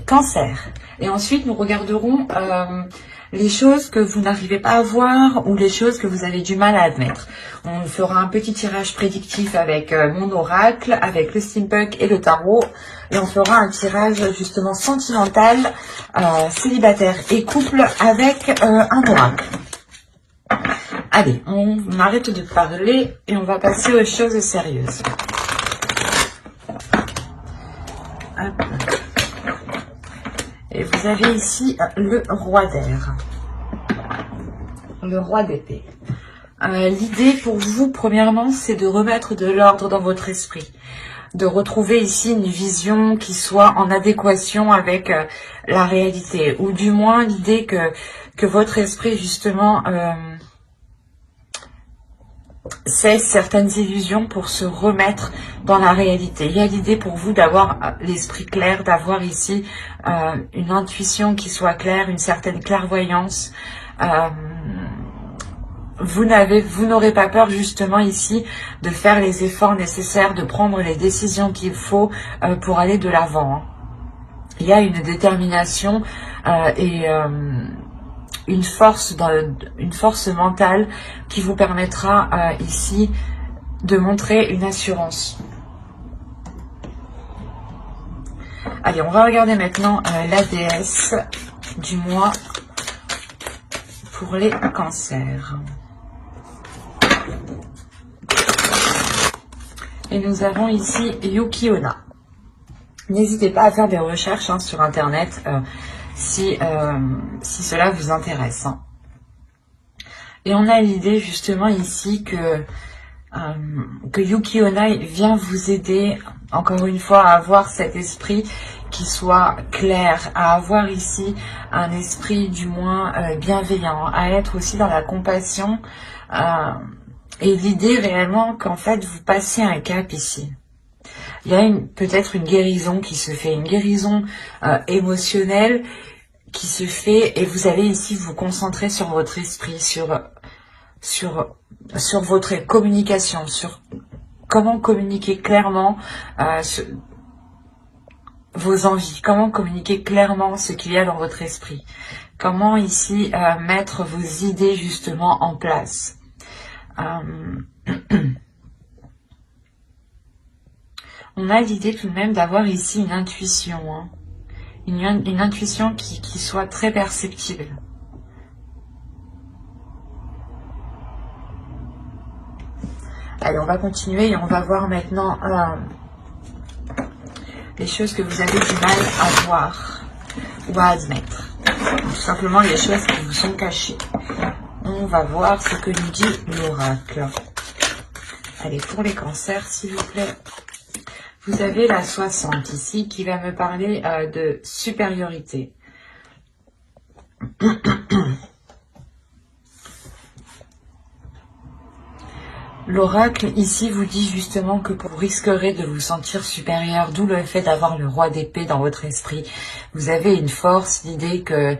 Cancer. Et ensuite, nous regarderons les choses que vous n'arrivez pas à voir ou les choses que vous avez du mal à admettre. On fera un petit tirage prédictif avec mon oracle, avec le steampunk et le tarot. Et on fera un tirage justement sentimental, célibataire et couple avec un oracle. Allez, on arrête de parler et on va passer aux choses sérieuses. Hop. Et vous avez ici le roi d'air, le roi d'épée. L'idée pour vous, premièrement, c'est de remettre de l'ordre dans votre esprit. De retrouver ici une vision qui soit en adéquation avec la réalité. Ou du moins l'idée que votre esprit, justement, cesse certaines illusions pour se remettre dans la réalité. Il y a l'idée pour vous d'avoir l'esprit clair, d'avoir ici une intuition qui soit claire, une certaine clairvoyance. Vous n'aurez pas peur justement ici de faire les efforts nécessaires, de prendre les décisions qu'il faut pour aller de l'avant. Il y a une détermination et une force mentale qui vous permettra ici de montrer une assurance. Allez, on va regarder maintenant la déesse du mois pour les cancers. Et nous avons ici Yuki Onna. N'hésitez pas à faire des recherches sur internet si cela vous intéresse. Et on a l'idée justement ici que Yuki Onna vient vous aider, encore une fois, à avoir cet esprit qui soit clair, à avoir ici un esprit du moins bienveillant, à être aussi dans la compassion et l'idée réellement qu'en fait vous passez un cap ici. Il y a peut-être une guérison qui se fait, une guérison émotionnelle qui se fait et vous allez ici vous concentrer sur votre esprit, sur votre communication, sur comment communiquer clairement vos envies, comment communiquer clairement ce qu'il y a dans votre esprit, comment ici mettre vos idées justement en place. On a l'idée tout de même d'avoir ici une intuition, une intuition qui soit très perceptible. Allez, on va continuer et on va voir maintenant les choses que vous avez du mal à voir ou à admettre. Tout simplement les choses qui vous sont cachées. On va voir ce que nous dit l'oracle. Allez, pour les cancers, s'il vous plaît. Vous avez la 60 ici qui va me parler de supériorité. L'oracle ici vous dit justement que vous risquerez de vous sentir supérieur, d'où le fait d'avoir le roi d'épée dans votre esprit. Vous avez une force, l'idée que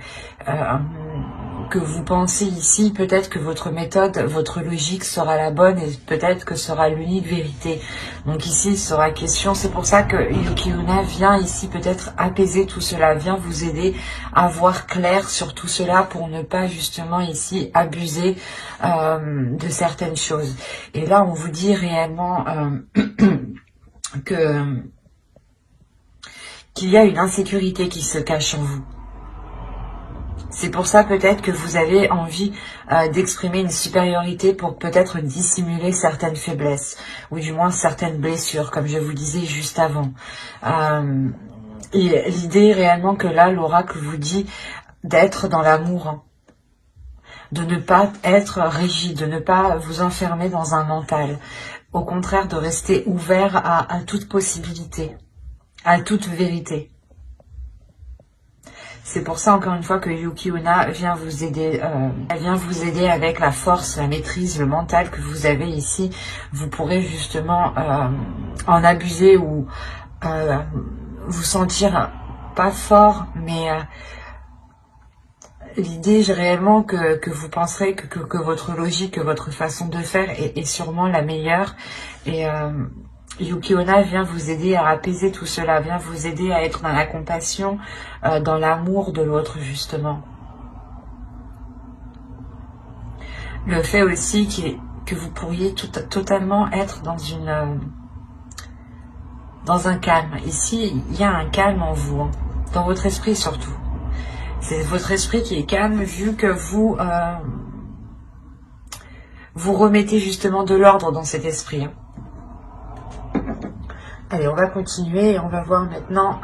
vous pensez ici, peut-être que votre méthode, votre logique sera la bonne et peut-être que sera l'unique vérité. Donc ici, il sera question, c'est pour ça que Yuki Onna vient ici peut-être apaiser tout cela, vient vous aider à voir clair sur tout cela pour ne pas justement ici abuser de certaines choses. Et là, on vous dit réellement qu'il y a une insécurité qui se cache en vous. C'est pour ça peut-être que vous avez envie d'exprimer une supériorité pour peut-être dissimuler certaines faiblesses ou du moins certaines blessures, comme je vous disais juste avant. Et l'idée réellement que là, l'oracle vous dit d'être dans l'amour, de ne pas être rigide, de ne pas vous enfermer dans un mental. Au contraire, de rester ouvert à toute possibilité, à toute vérité. C'est pour ça, encore une fois, que Yuki Onna vient vous aider. Elle vient vous aider avec la force, la maîtrise, le mental que vous avez ici. Vous pourrez justement en abuser ou vous sentir pas fort, mais l'idée réellement que vous penserez que votre logique, que votre façon de faire est sûrement la meilleure. Et Yuki-onna vient vous aider à apaiser tout cela, vient vous aider à être dans la compassion, dans l'amour de l'autre, justement. Le fait aussi que vous pourriez totalement être dans un calme. Ici, il y a un calme en vous, hein, dans votre esprit surtout. C'est votre esprit qui est calme vu que vous remettez justement de l'ordre dans cet esprit. Hein. Allez, on va continuer et on va voir maintenant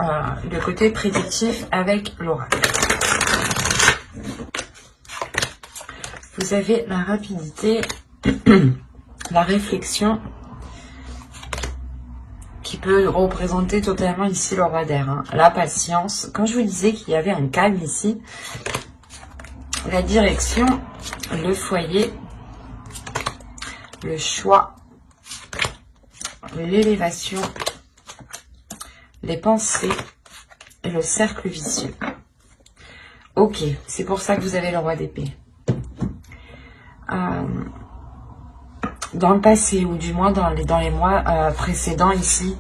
le côté prédictif avec l'oracle. Vous avez la rapidité, la réflexion qui peut représenter totalement ici le roi d'air. Hein. La patience. Quand je vous disais qu'il y avait un calme ici, la direction, le foyer, le choix, l'élévation, les pensées et le cercle vicieux. Ok, c'est pour ça que vous avez le roi d'épée. Dans le passé, ou du moins dans les mois précédents ici,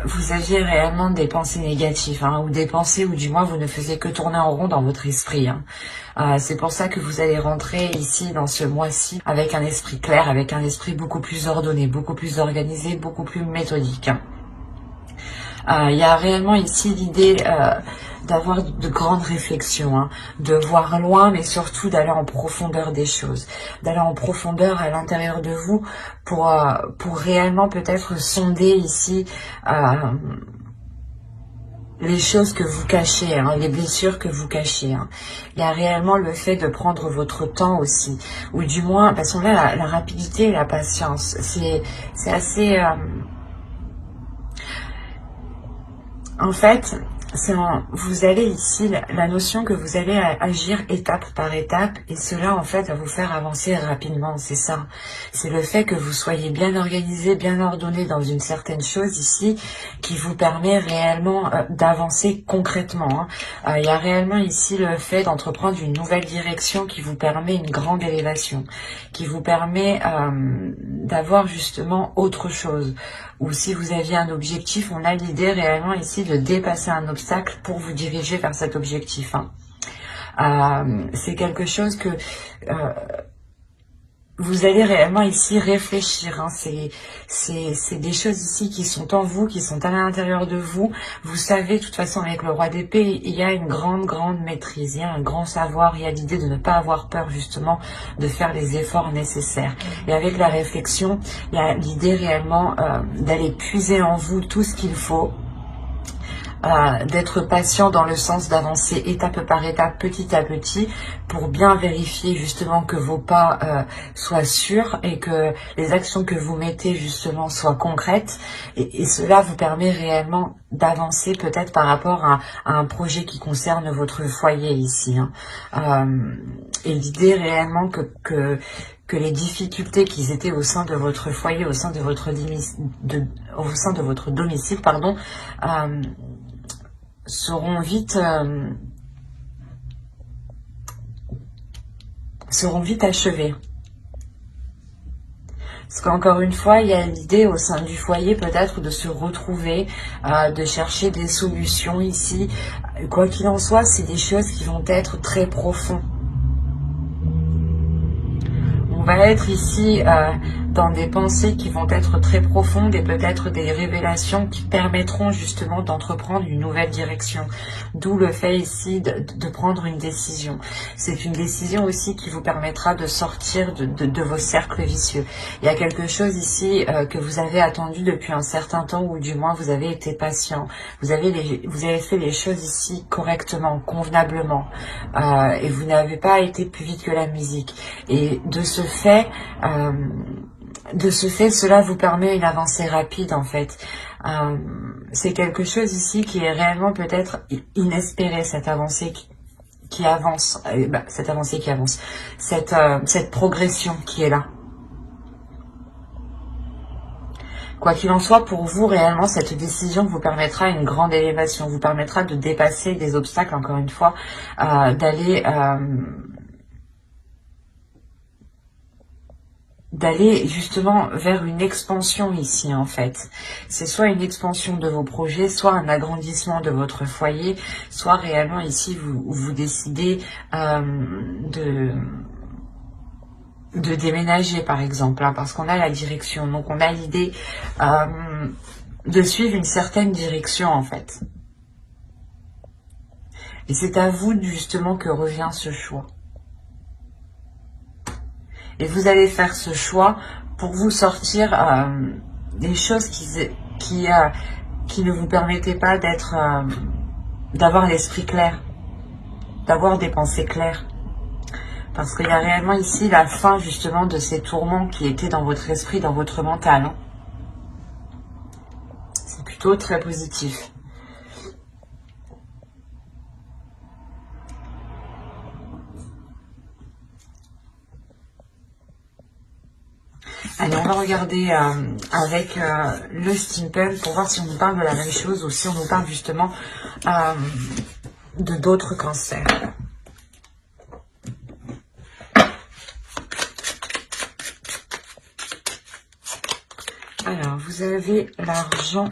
vous aviez réellement des pensées négatives, hein, ou des pensées où du moins vous ne faisiez que tourner en rond dans votre esprit. Hein. C'est pour ça que vous allez rentrer ici dans ce mois-ci avec un esprit clair, avec un esprit beaucoup plus ordonné, beaucoup plus organisé, beaucoup plus méthodique. Hein. Il y a réellement ici l'idée d'avoir de grandes réflexions, hein, de voir loin, mais surtout d'aller en profondeur des choses, d'aller en profondeur à l'intérieur de vous pour réellement peut-être sonder ici les choses que vous cachez, hein, les blessures que vous cachez. Hein. Il y a réellement le fait de prendre votre temps aussi, ou du moins, parce qu'on a la rapidité et la patience. C'est assez... En fait, vous allez ici, la notion que vous allez agir étape par étape, et cela en fait va vous faire avancer rapidement, c'est ça. C'est le fait que vous soyez bien organisé, bien ordonné dans une certaine chose ici, qui vous permet réellement d'avancer concrètement. Hein. Il y a réellement ici le fait d'entreprendre une nouvelle direction qui vous permet une grande élévation, qui vous permet d'avoir justement autre chose. Ou si vous aviez un objectif, on a l'idée réellement ici de dépasser un obstacle pour vous diriger vers cet objectif. Hein. C'est quelque chose que vous allez réellement ici réfléchir. Hein. C'est des choses ici qui sont en vous, qui sont à l'intérieur de vous. Vous savez, de toute façon, avec le roi d'épée, il y a une grande maîtrise, il y a un grand savoir, il y a l'idée de ne pas avoir peur justement de faire les efforts nécessaires. Et avec la réflexion, il y a l'idée réellement d'aller puiser en vous tout ce qu'il faut, d'être patient dans le sens d'avancer étape par étape, petit à petit, pour bien vérifier justement que vos pas soient sûrs et que les actions que vous mettez justement soient concrètes. Et cela vous permet réellement d'avancer peut-être par rapport à un projet qui concerne votre foyer ici. Hein. Et l'idée réellement que les difficultés qui étaient au sein de votre foyer, au sein de votre domicile, pardon, seront vite achevées. Parce qu'encore une fois, il y a l'idée au sein du foyer peut-être de se retrouver, de chercher des solutions ici. Quoi qu'il en soit, c'est des choses qui vont être très profondes. On va être ici dans des pensées qui vont être très profondes et peut-être des révélations qui permettront justement d'entreprendre une nouvelle direction. D'où le fait ici de prendre une décision. C'est une décision aussi qui vous permettra de sortir de vos cercles vicieux. Il y a quelque chose ici que vous avez attendu depuis un certain temps, ou du moins vous avez été patient. Vous avez fait les choses ici correctement, convenablement, et vous n'avez pas été plus vite que la musique. Et de ce fait, cela vous permet une avancée rapide en fait. C'est quelque chose ici qui est réellement peut-être inespéré, cette avancée qui avance, cette progression qui est là. Quoi qu'il en soit, pour vous, réellement, cette décision vous permettra une grande élévation, vous permettra de dépasser des obstacles, encore une fois, d'aller d'aller justement vers une expansion ici en fait. C'est soit une expansion de vos projets, soit un agrandissement de votre foyer, soit réellement ici vous décidez de déménager par exemple, hein, parce qu'on a la direction, donc on a l'idée de suivre une certaine direction en fait. Et c'est à vous justement que revient ce choix. Et vous allez faire ce choix pour vous sortir des choses qui ne vous permettaient pas d'avoir l'esprit clair, d'avoir des pensées claires. Parce qu'il y a réellement ici la fin justement de ces tourments qui étaient dans votre esprit, dans votre mental. Hein. C'est plutôt très positif. Allez, on va regarder avec le steampunk pour voir si on nous parle de la même chose ou si on nous parle justement de d'autres cancers. Alors, vous avez l'argent,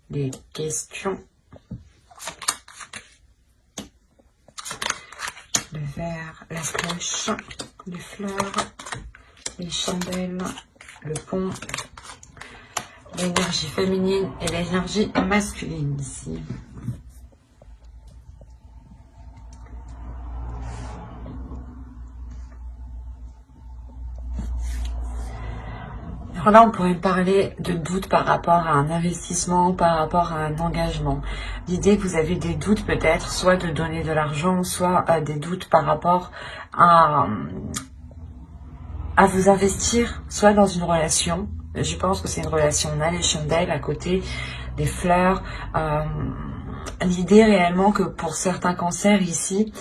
les questions, le verre, la cloche, les fleurs, les chandelles, le pont, l'énergie féminine et l'énergie masculine ici. Alors là, on pourrait parler de doutes par rapport à un investissement, par rapport à un engagement. L'idée que vous avez des doutes peut-être, soit de donner de l'argent, soit des doutes par rapport à vous investir, soit dans une relation. Je pense que c'est une relation. On a les chandelles à côté, des fleurs. L'idée réellement que pour certains cancers ici,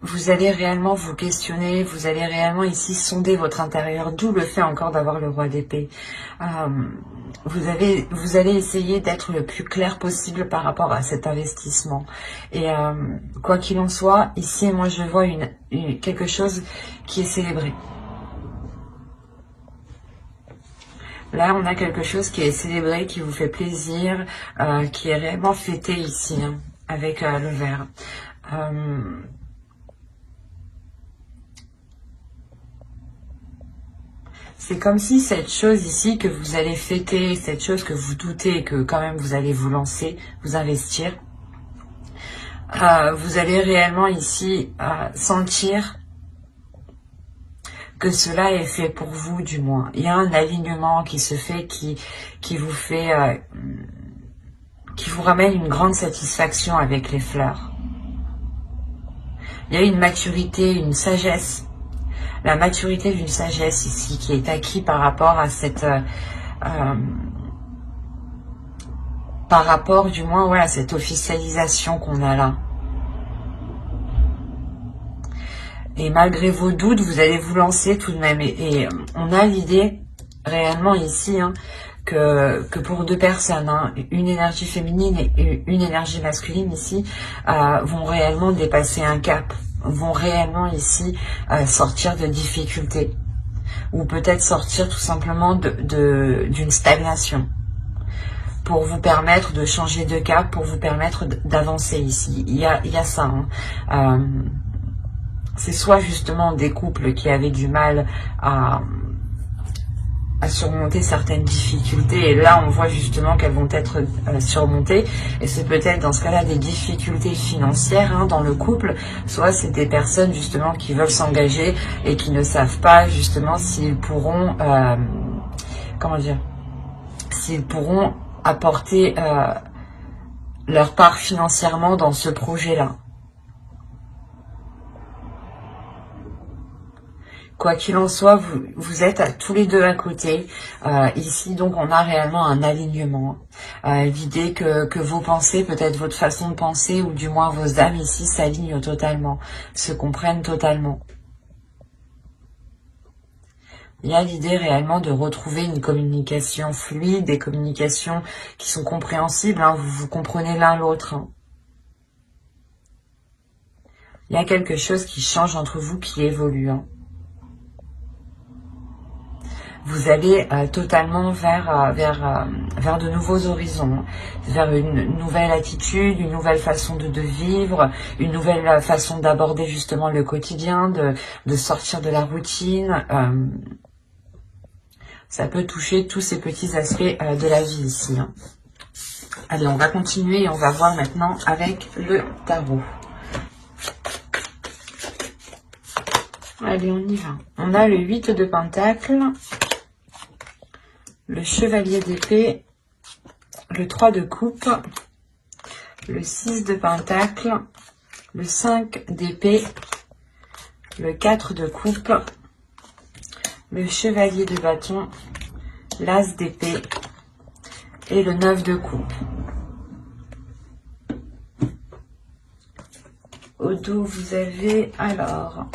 vous allez réellement vous questionner, vous allez réellement ici sonder votre intérieur, d'où le fait encore d'avoir le roi d'épée. Vous allez essayer d'être le plus clair possible par rapport à cet investissement. Et quoi qu'il en soit, ici, moi je vois quelque chose qui est célébré. Là, on a quelque chose qui est célébré, qui vous fait plaisir, qui est réellement fêté ici, hein, avec le verre. C'est comme si cette chose ici que vous allez fêter, cette chose que vous doutez que quand même vous allez vous lancer, vous investir, vous allez réellement ici sentir que cela est fait pour vous du moins. Il y a un alignement qui se fait, qui vous fait, qui vous ramène une grande satisfaction avec les fleurs. Il y a une maturité, une sagesse. La maturité d'une sagesse ici qui est acquise par rapport à cette par rapport du moins à cette officialisation qu'on a là. Et malgré vos doutes, vous allez vous lancer tout de même. Et on a l'idée réellement ici que pour deux personnes, hein, une énergie féminine et une énergie masculine ici vont réellement dépasser un cap, vont réellement ici sortir de difficultés ou peut-être sortir tout simplement d'une stagnation pour vous permettre de changer de cap, pour vous permettre d'avancer ici. Il y a ça. Hein. C'est soit justement des couples qui avaient du mal à surmonter certaines difficultés et là on voit justement qu'elles vont être surmontées et c'est peut-être dans ce cas-là des difficultés financières hein, dans le couple, soit c'est des personnes justement qui veulent s'engager et qui ne savent pas justement s'ils pourront comment dire, s'ils pourront apporter leur part financièrement dans ce projet-là. Quoi qu'il en soit, vous êtes tous les deux à côté. Ici, donc, on a réellement un alignement. L'idée que vos pensées, peut-être votre façon de penser, ou du moins vos âmes ici, s'alignent totalement, se comprennent totalement. Il y a l'idée réellement de retrouver une communication fluide, des communications qui sont compréhensibles. Hein, vous comprenez l'un l'autre. Hein. Il y a quelque chose qui change entre vous, qui évolue. Hein. vous allez totalement vers de nouveaux horizons, vers une nouvelle attitude, une nouvelle façon de vivre, une nouvelle façon d'aborder justement le quotidien, de sortir de la routine. Ça peut toucher tous ces petits aspects de la vie ici. Hein. Allez, on va continuer et on va voir maintenant avec le tarot. Allez, on y va. On a le 8 de Pentacles, le Chevalier d'épée, le 3 de coupe, le 6 de Pentacles, le 5 d'épée, le 4 de coupe, le Chevalier de bâton, l'As d'épée et le 9 de coupe. Au dos, vous avez alors...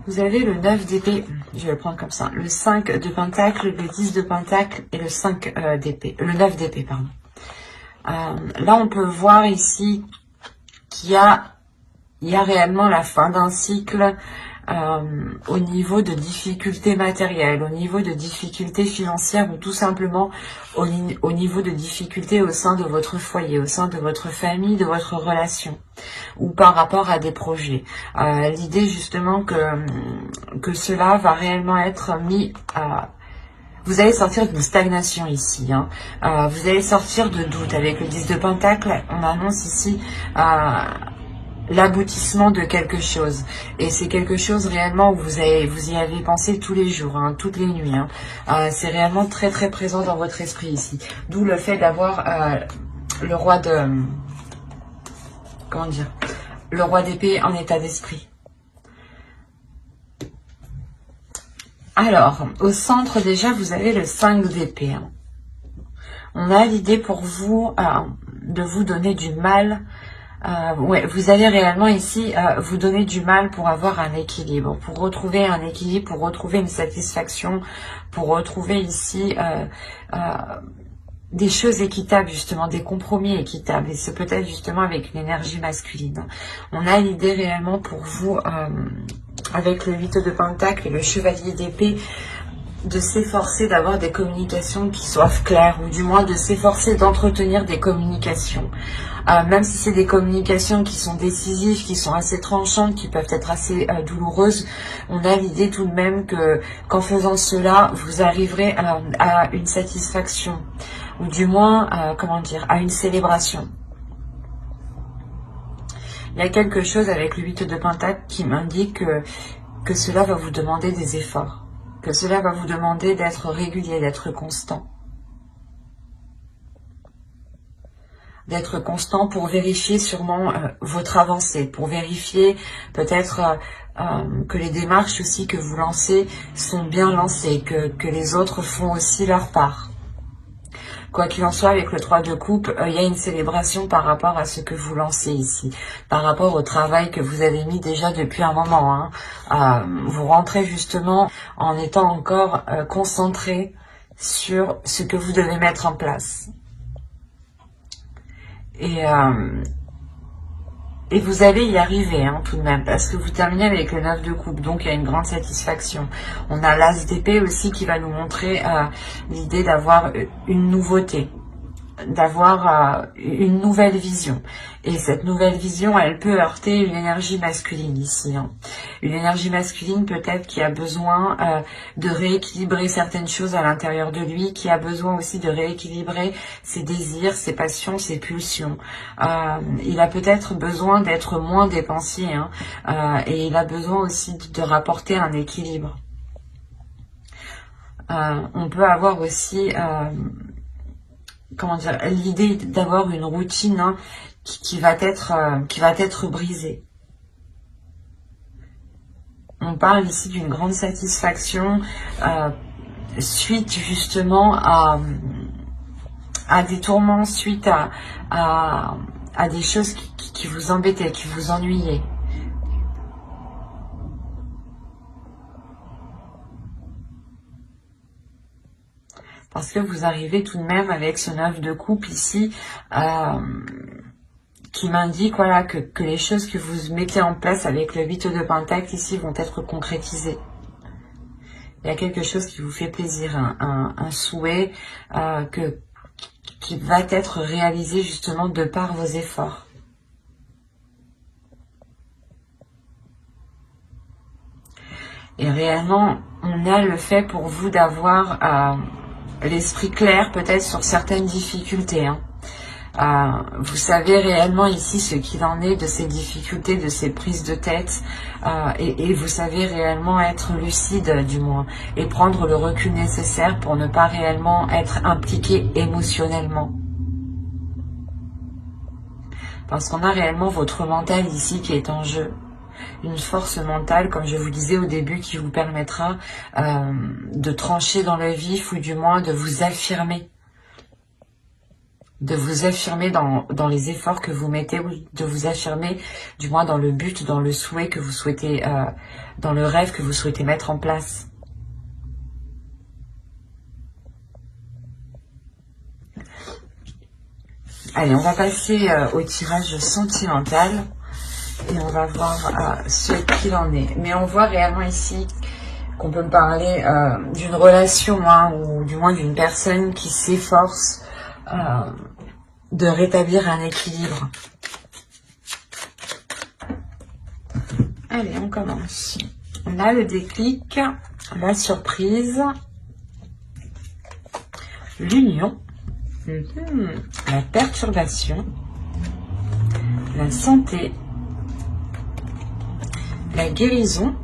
Vous avez le 9 d'épée, je vais le prendre comme ça, le 5 de Pentacle, le 10 de Pentacle et le 5 d'épée, le 9 d'épée, pardon. Là, on peut voir ici qu'il y a réellement la fin d'un cycle au niveau de difficultés matérielles, au niveau de difficultés financières ou tout simplement au niveau de difficultés au sein de votre foyer, au sein de votre famille, de votre relation ou par rapport à des projets. L'idée justement que cela va réellement être mis à... Vous allez sortir d'une stagnation ici. Hein. Vous allez sortir de doute. Avec le 10 de Pentacle, on annonce ici l'aboutissement de quelque chose. Et c'est quelque chose réellement où vous y avez pensé tous les jours, hein, toutes les nuits. Hein. C'est réellement très très présent dans votre esprit ici. D'où le fait d'avoir le roi de... Comment dire? Le roi d'épée en état d'esprit. Alors, au centre déjà, vous avez le 5 d'épée. Hein. On a l'idée pour vous de vous donner du mal. Ouais, vous allez réellement ici vous donner du mal pour avoir un équilibre, pour retrouver un équilibre, pour retrouver une satisfaction, pour retrouver ici des choses équitables, justement, des compromis équitables. Et c'est peut-être justement avec une énergie masculine. On a l'idée réellement pour vous, avec le 8 de Pentacle et le Chevalier d'épée, de s'efforcer d'avoir des communications qui soient claires, ou du moins de s'efforcer d'entretenir des communications. Même si c'est des communications qui sont décisives, qui sont assez tranchantes, qui peuvent être assez douloureuses, on a l'idée tout de même qu'en faisant cela, vous arriverez à une satisfaction, ou du moins, comment dire, à une célébration. Il y a quelque chose avec le 8 de Pentacle qui m'indique que cela va vous demander des efforts, que cela va vous demander d'être régulier, d'être constant. D'être constant pour vérifier sûrement votre avancée, pour vérifier peut-être que les démarches aussi que vous lancez sont bien lancées, que les autres font aussi leur part. Quoi qu'il en soit, avec le 3 de coupe, il y a une célébration par rapport à ce que vous lancez ici, par rapport au travail que vous avez mis déjà depuis un moment. Hein. Vous rentrez justement en étant encore concentré sur ce que vous devez mettre en place. Et vous allez y arriver hein, tout de même, parce que vous terminez avec le 9 de coupe, donc il y a une grande satisfaction. On a l'As d'épée aussi qui va nous montrer l'idée d'avoir une nouveauté, d'avoir une nouvelle vision. Et cette nouvelle vision, elle peut heurter une énergie masculine ici. Hein. Une énergie masculine peut-être qui a besoin de rééquilibrer certaines choses à l'intérieur de lui, qui a besoin aussi de rééquilibrer ses désirs, ses passions, ses pulsions. Il a peut-être besoin d'être moins dépensier hein, et il a besoin aussi de rapporter un équilibre. On peut avoir aussi... comment dire, l'idée d'avoir une routine hein, qui va être brisée. On parle ici d'une grande satisfaction suite justement à des tourments, suite à des choses qui vous embêtaient, qui vous ennuyaient. Parce que vous arrivez tout de même avec ce 9 de coupe ici, qui m'indique voilà, que les choses que vous mettez en place avec le 8 de Pentacle ici vont être concrétisées. Il y a quelque chose qui vous fait plaisir, un souhait qui va être réalisé justement de par vos efforts. Et réellement, on a le fait pour vous d'avoir l'esprit clair peut-être sur certaines difficultés. Vous savez réellement ici ce qu'il en est de ces difficultés, de ces prises de tête, et vous savez réellement être lucide du moins, et prendre le recul nécessaire pour ne pas réellement être impliqué émotionnellement. Parce qu'on a réellement votre mental ici qui est en jeu. Une force mentale, comme je vous disais au début, qui vous permettra de trancher dans le vif, ou du moins de vous affirmer. De vous affirmer dans les efforts que vous mettez, ou de vous affirmer du moins dans le but, dans le souhait que vous souhaitez, dans le rêve que vous souhaitez mettre en place. Allez, on va passer au tirage sentimental et on va voir ce qu'il en est. Mais on voit réellement ici qu'on peut me parler d'une relation, ou du moins d'une personne qui s'efforce de rétablir un équilibre. Allez, on commence. On a le déclic, la surprise, l'union, la perturbation, la santé, la guérison,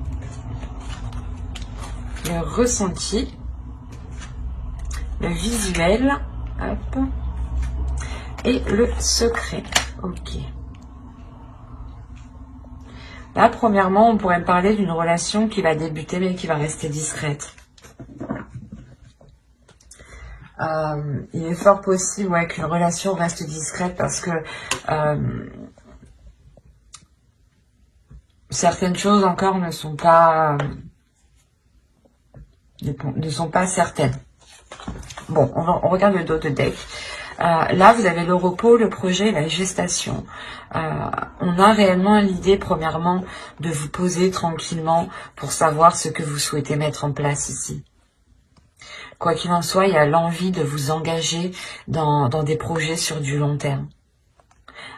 le ressenti, le visuel, hop, et le secret. Ok. Là, premièrement, on pourrait me parler d'une relation qui va débuter mais qui va rester discrète. Il est fort possible qu'une relation reste discrète parce que certaines choses encore ne sont pas certaines. Bon, on regarde le dos de deck. Là, vous avez le repos, le projet, la gestation. On a réellement l'idée, premièrement, de vous poser tranquillement pour savoir ce que vous souhaitez mettre en place ici. Quoi qu'il en soit, il y a l'envie de vous engager dans des projets sur du long terme.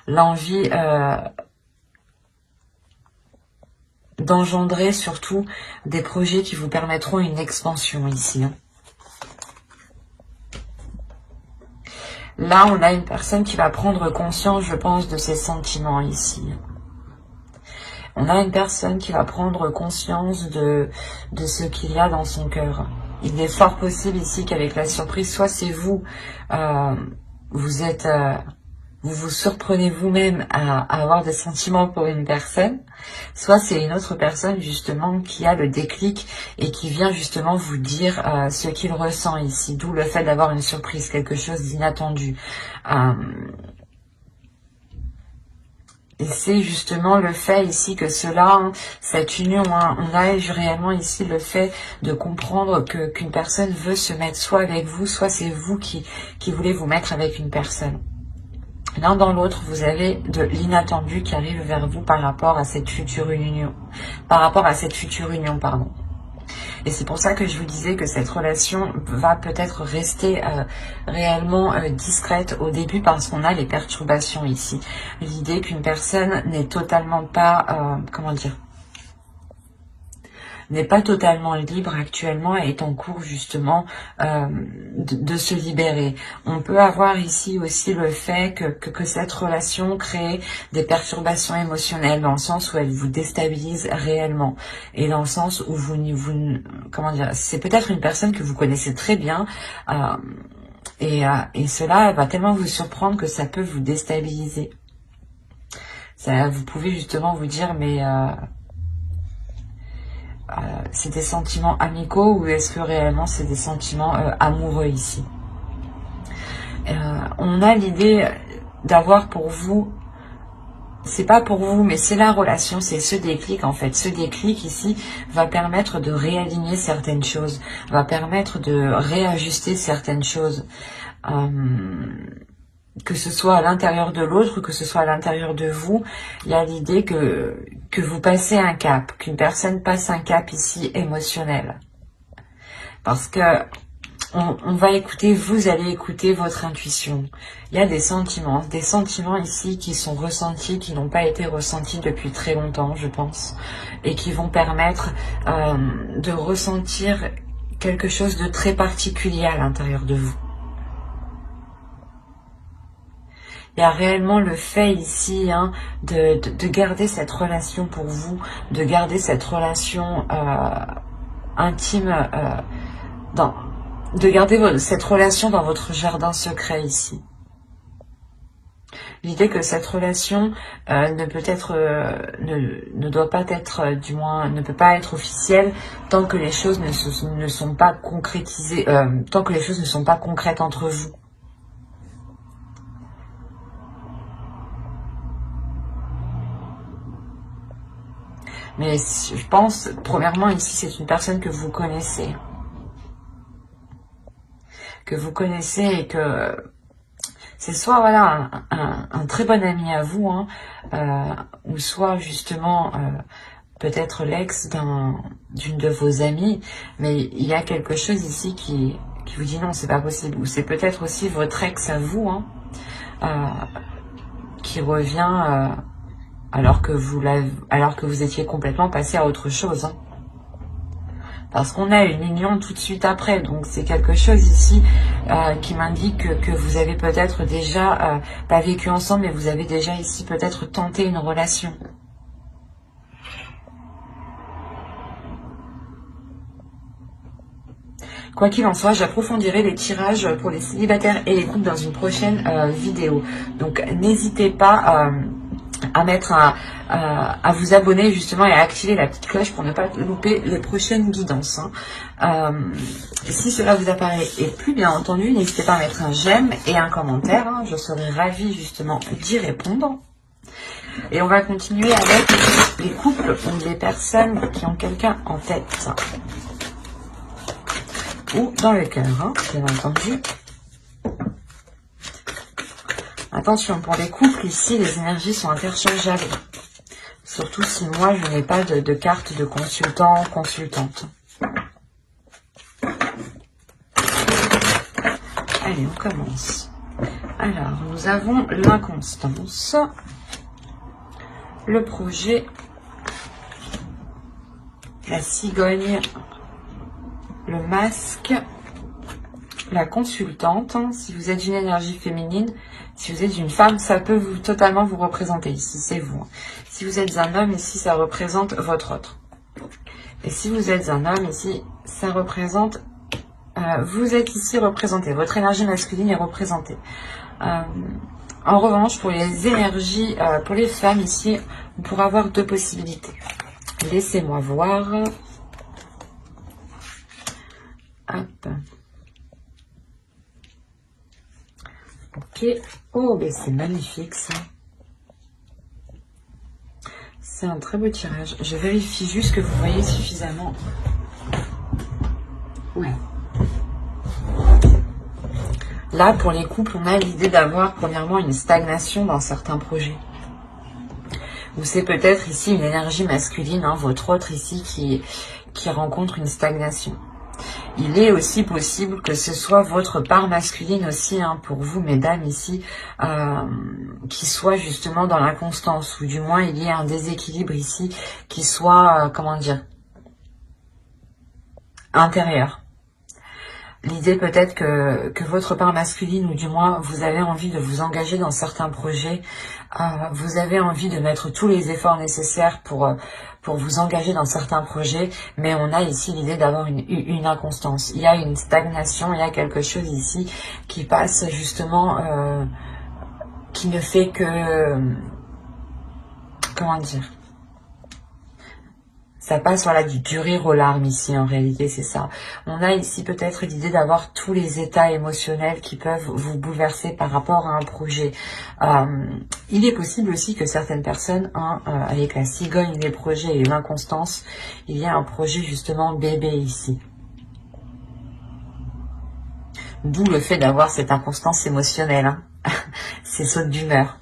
L'envie d'engendrer surtout des projets qui vous permettront une expansion ici. Là, on a une personne qui va prendre conscience, je pense, de ses sentiments ici. On a une personne qui va prendre conscience de ce qu'il y a dans son cœur. Il est fort possible ici qu'avec la surprise, soit c'est vous, vous vous surprenez vous-même à avoir des sentiments pour une personne, soit c'est une autre personne justement qui a le déclic et qui vient justement vous dire ce qu'il ressent ici, d'où le fait d'avoir une surprise, quelque chose d'inattendu. Et c'est justement le fait ici que cela, cette union, on a réellement ici le fait de comprendre qu'une personne veut se mettre soit avec vous, soit c'est vous qui voulez vous mettre avec une personne. L'un dans l'autre, vous avez de l'inattendu qui arrive vers vous par rapport à cette future union. Pardon. Et c'est pour ça que je vous disais que cette relation va peut-être rester réellement discrète au début parce qu'on a les perturbations ici. L'idée qu'une personne n'est totalement pas, n'est pas totalement libre actuellement et est en cours justement de se libérer. On peut avoir ici aussi le fait que cette relation crée des perturbations émotionnelles dans le sens où elle vous déstabilise réellement et dans le sens où c'est peut-être une personne que vous connaissez très bien et cela va tellement vous surprendre que ça peut vous déstabiliser. Vous pouvez justement vous dire mais c'est des sentiments amicaux ou est-ce que réellement c'est des sentiments amoureux ici? On a l'idée d'avoir pour vous, c'est pas pour vous, mais c'est la relation, c'est ce déclic en fait. Ce déclic ici va permettre de réaligner certaines choses, va permettre de réajuster certaines choses. Que ce soit à l'intérieur de l'autre, que ce soit à l'intérieur de vous, il y a l'idée que vous passez un cap, qu'une personne passe un cap ici émotionnel. Parce que on va écouter, vous allez écouter votre intuition. Il y a des sentiments ici qui sont ressentis, qui n'ont pas été ressentis depuis très longtemps, je pense, et qui vont permettre de ressentir quelque chose de très particulier à l'intérieur de vous. Il y a réellement le fait ici de garder cette relation pour vous, de garder cette relation intime, de garder cette relation dans votre jardin secret ici. L'idée que cette relation ne doit pas être, du moins, ne peut pas être officielle tant que les choses ne sont pas concrétisées, tant que les choses ne sont pas concrètes entre vous. Mais je pense, premièrement, ici, c'est une personne que vous connaissez. Et que c'est soit voilà un très bon ami à vous, ou soit justement peut-être l'ex d'une de vos amies, mais il y a quelque chose ici qui vous dit non, c'est pas possible. Ou c'est peut-être aussi votre ex à vous, qui revient alors que vous étiez complètement passé à autre chose. Parce qu'on a une union tout de suite après, donc c'est quelque chose ici qui m'indique que vous avez peut-être déjà pas vécu ensemble, mais vous avez déjà ici peut-être tenté une relation. Quoi qu'il en soit, j'approfondirai les tirages pour les célibataires et les couples dans une prochaine vidéo. Donc n'hésitez pas à vous abonner justement et à activer la petite cloche pour ne pas louper les prochaines guidances. Si cela vous apparaît et plus bien entendu, n'hésitez pas à mettre un j'aime et un commentaire. Je serai ravie justement d'y répondre. Et on va continuer avec les couples ou les personnes qui ont quelqu'un en tête. Ou dans le cœur, bien entendu. Attention, pour les couples, ici, les énergies sont interchangeables. Surtout si moi, je n'ai pas de carte de consultant, consultante. Allez, on commence. Alors, nous avons l'inconstance, le projet, la cigogne, le masque, la consultante. Si vous êtes une énergie féminine, si vous êtes une femme, ça peut totalement vous représenter. Ici, c'est vous. Si vous êtes un homme, ici, ça représente votre autre. Et si vous êtes un homme, ici, ça représente... vous êtes ici représenté. Votre énergie masculine est représentée. En revanche, pour les énergies, pour les femmes, ici, on pourra avoir deux possibilités. Laissez-moi voir... Hop. Ok. Oh, mais c'est magnifique ça. C'est un très beau tirage. Je vérifie juste que vous voyez suffisamment. Ouais. Là, pour les couples, on a l'idée d'avoir premièrement une stagnation dans certains projets. Ou c'est peut-être ici une énergie masculine, votre autre ici qui rencontre une stagnation. Il est aussi possible que ce soit votre part masculine aussi, pour vous, mesdames, ici, qui soit justement dans l'inconstance, ou du moins il y ait un déséquilibre ici, qui soit, comment dire, intérieur. L'idée peut-être que votre part masculine, ou du moins vous avez envie de vous engager dans certains projets, vous avez envie de mettre tous les efforts nécessaires pour vous engager dans certains projets, mais on a ici l'idée d'avoir une inconstance. Il y a une stagnation, il y a quelque chose ici qui passe justement, qui ne fait que, comment dire, ça passe du rire aux larmes ici, en réalité, c'est ça. On a ici peut-être l'idée d'avoir tous les états émotionnels qui peuvent vous bouleverser par rapport à un projet. Il est possible aussi que certaines personnes, avec la cigogne, les projets et l'inconstance, il y a un projet justement bébé ici. D'où le fait d'avoir cette inconstance émotionnelle, ces sautes d'humeur.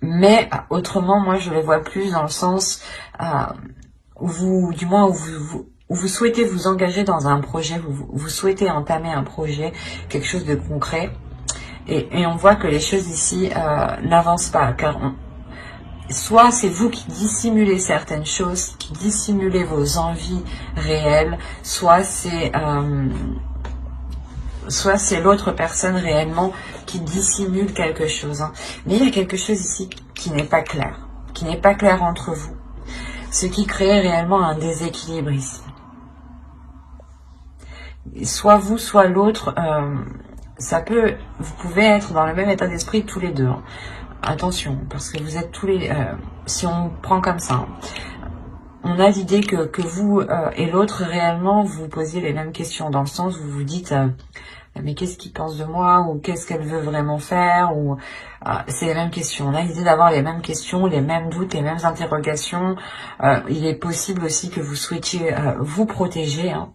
Mais autrement, moi je les vois plus dans le sens où vous, du moins où vous souhaitez vous engager dans un projet, vous souhaitez entamer un projet, quelque chose de concret. Et on voit que les choses ici n'avancent pas, car soit c'est vous qui dissimulez certaines choses, qui dissimulez vos envies réelles, soit c'est l'autre personne réellement qui dissimule quelque chose. Hein. Mais il y a quelque chose ici qui n'est pas clair entre vous, ce qui crée réellement un déséquilibre ici. Soit vous, soit l'autre, vous pouvez être dans le même état d'esprit tous les deux. Hein. Attention, parce que vous êtes tous les... si on prend comme ça, hein, on a l'idée que vous et l'autre, réellement, vous vous posez les mêmes questions, dans le sens où vous vous dites... mais qu'est-ce qu'il pense de moi, ou qu'est-ce qu'elle veut vraiment faire, ou c'est les mêmes questions. On a l'idée d'avoir les mêmes questions, les mêmes doutes, les mêmes interrogations. Il est possible aussi que vous souhaitiez vous protéger. Hein.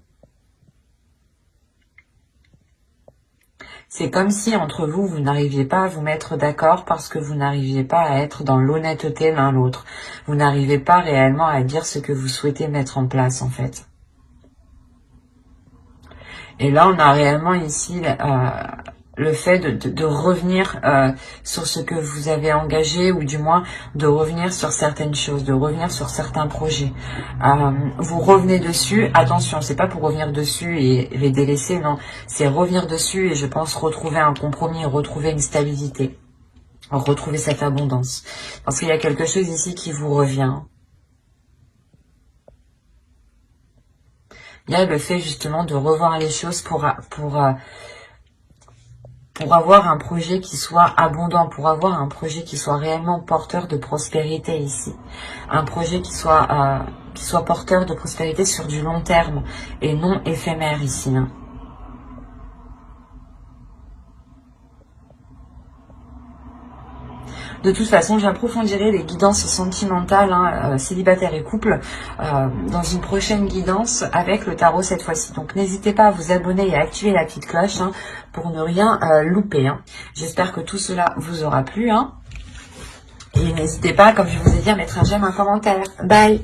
C'est comme si entre vous, vous n'arriviez pas à vous mettre d'accord parce que vous n'arriviez pas à être dans l'honnêteté l'un l'autre. Vous n'arrivez pas réellement à dire ce que vous souhaitez mettre en place en fait. Et là, on a réellement ici le fait de revenir sur ce que vous avez engagé, ou du moins de revenir sur certaines choses, de revenir sur certains projets. Vous revenez dessus, attention, c'est pas pour revenir dessus et les délaisser, non, c'est revenir dessus et je pense retrouver un compromis, retrouver une stabilité, retrouver cette abondance. Parce qu'il y a quelque chose ici qui vous revient. Il y a le fait justement de revoir les choses pour avoir un projet qui soit abondant, pour avoir un projet qui soit réellement porteur de prospérité ici. Un projet qui soit porteur de prospérité sur du long terme et non éphémère ici. Hein. De toute façon, j'approfondirai les guidances sentimentales, hein, célibataires et couple, dans une prochaine guidance avec le tarot cette fois-ci. Donc n'hésitez pas à vous abonner et à activer la petite cloche hein, pour ne rien louper. Hein. J'espère que tout cela vous aura plu. Hein. Et n'hésitez pas, comme je vous ai dit, à mettre un j'aime, un commentaire. Bye!